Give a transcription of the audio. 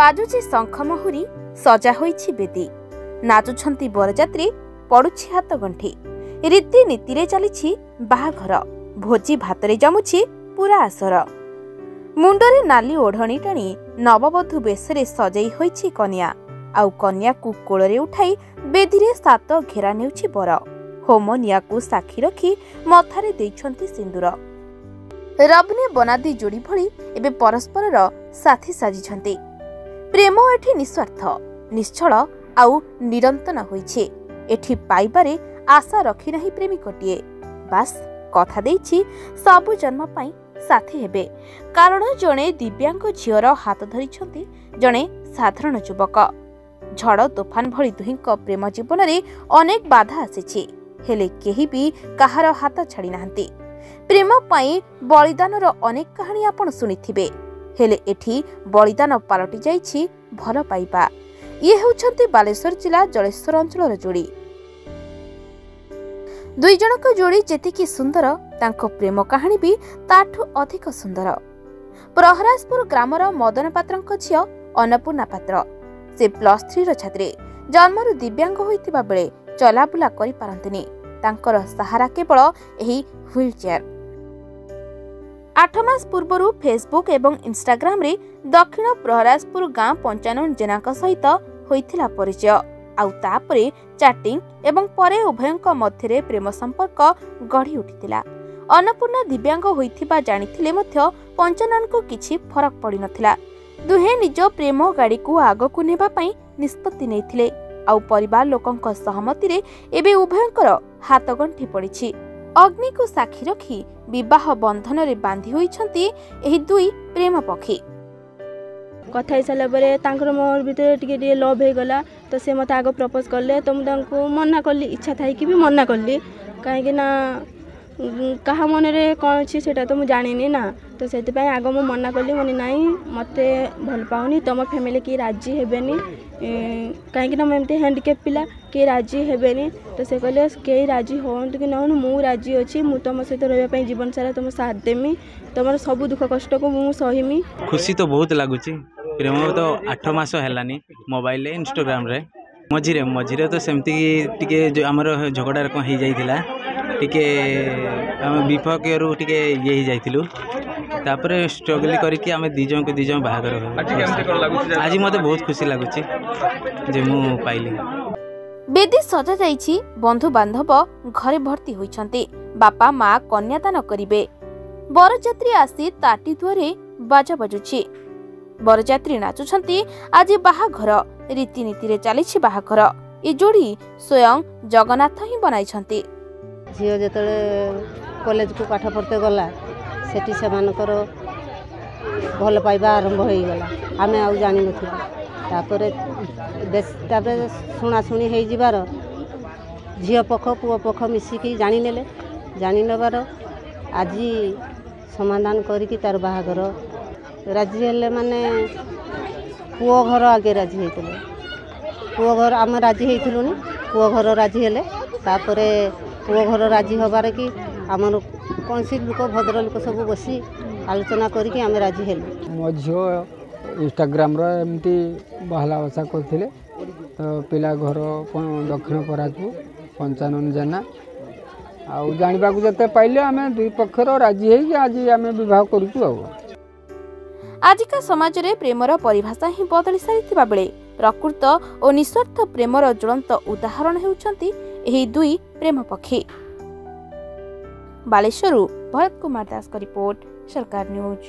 बाजुची शंखमहुरी सजा होईछि बेदी नाचुछंती बरजात्री पड़ुछि हाथ गंठी रीति नीति रे चलिछि बाहाघर भोजी भातरे जमुछि पूरा आसर मुंडरे नाली ओढ़णी टाणी नववधू बेशरे सजाई होईछि कन्या आउ कन्या को कोଳରେ उठाई बेदीरे सात घेरा नेउछि बर होम नियाकु साक्षी रखी मथारे देइछंती सिंदूर रबने बनादी जोड़ी भली एबे परस्परर साथी साजिछंती प्रेम एठी निस्वार्थ निश्चल आउ निरंतन होईछे एठी पाइबारे आशा रखी नहीं प्रेमिकटिए बास कथा देइछि सबु जन्म पाई साथी हेबे कारण जणे दिव्यांग झियर हाथ धरिछंती जणे साधारण युवक झड़ तोफान भली दुहिंक प्रेम जीवन रे अनेक बाधा आसीछि हेले केही भी कहार हाथ छाड़ी नाहंती प्रेम पाई बलिदानर अनेक कहानी आपण सुनिथिबे हेले एठी बलिदान पालटी जाइछि भल पाइबा ये हेउछंती बालेश्वर जिला जलेश्वर अंचलर जोड़ी दुई जनक जोड़ी जेतिकी सुंदर तांको प्रेम कहानी भी ताठू अधिक सुंदर प्रहराजपुर ग्रामर मदन पात्रंक झियो अन्नपूर्णा पात्र से +3 रो छात्री जन्मरु दिव्यांग होइतिबा बेले चलाबुला करि पारंतिनी तांकर सहारा केवल एही व्हील चेयर 8 मास पूर्वरु फेसबुक एवं इंस्टाग्राम रे दक्षिण प्रहराजपुर गां 95 जेनाक सहित होइथिला परिचय आउ तापरे चैटिंग एवं परे उभयंक मध्यरे प्रेम संपर्क गढ़ी उठिथिला अन्नपूर्णा दिव्यांग होइथिबा जानिथिले मध्य पंचनन को किछि फरक पड़ी नथिला दुहे निज प्रेम गाड़ी को आग को नेबा पई निष्पत्ति नेथिले आउ परिवार लोकंक सहमति रे एबे उभयंकर हाथ गंठी पड़िछि अग्नि को साक्षी रखी विवाह बंधन रे बांधी होइछंती एही दुई प्रेम पक्षी कथा ही सारा बरे तांकर मोर भीतर टिके लव हे गला तो से मते आगो प्रपोज करले तो मुझे मना करली इच्छा थाई कि भी मना करली कहीं ना कहा मन रे कौन अच्छी से तो मुझे जानी ना तो से आग मु मना कली मनी नाई मते भल पाऊनी तुम फैमिली की राजी हेबेनी कहीं एमती हैंडिकेप पिला किए राजी हेबेनी तो से कहले कई राजी हूँ कि न मु राजी अच्छी मु तुम सहित रही जीवन सारा तुम साथ देमी तुम सब दुख कष्ट को मु सहीमी खुशी तो बहुत लगुच प्रेम तो 8 मास है मोबाइल इंस्टाग्राम रे मझिरे तो सेमती टिके आमर झगड़ा कौन हो जाइथिला टिके आम विपक्षरू टिके ये ही जाइथिलु तापर स्ट्रगल करके आम दी जन को दी जन बाहागर आज मते बहुत खुशी लगुच जे मु पाइली बेदी सजा जाइछि बंधु बांधव घरे भर्ती होइछंती बापा माँ कन्यादान करिवे बरजात्री आसी ताटी दुआरे बाजा बजुछि बरजात्री नाचुछंती आज बाहाघर रीतिनीति रे चलिछि बाहाघर ए जोड़ी स्वयं जगन्नाथ ही बनाइछंती झील जो कॉलेज को पाठ पढ़ते गला सेठी से भल पाइबा आरंभ हो गला आम आउ जान नापर शुणाशुणी हो जीवार झील पक्ष पुओ पक्ष मिसिकी जानी नेबार आज समाधान करिकी तार बाहागर राजी हेले माने पुओ घर आगे राजी होते पुओ घर आम राजी होइथिलुनी पुओ घर राजी हेले तापरे पुओ घर राजी हबार कि आमर कौन सी लोक भद्र लोक सब बसी आलोचना करके आम राजी हेलु मो झील इंस्टाग्राम एमती बहला बसा करथिले तो पिला घर दक्षिण पराजपुर 95 जेना आउ जानिबा को जते पाइले आमे दुई पक्षर राजी हे आज आमे विवाह करूछु आ आजिका समाज रे प्रेमर परिभाषा ही बदली सारिथिबा बेले प्रकृत और निस्वार्थ प्रेमर ज्वलंत उदाहरण हेउछंती एही दुई प्रेम पक्षी बालेश्वरु भरत कुमार दास का रिपोर्ट सरकार न्यूज।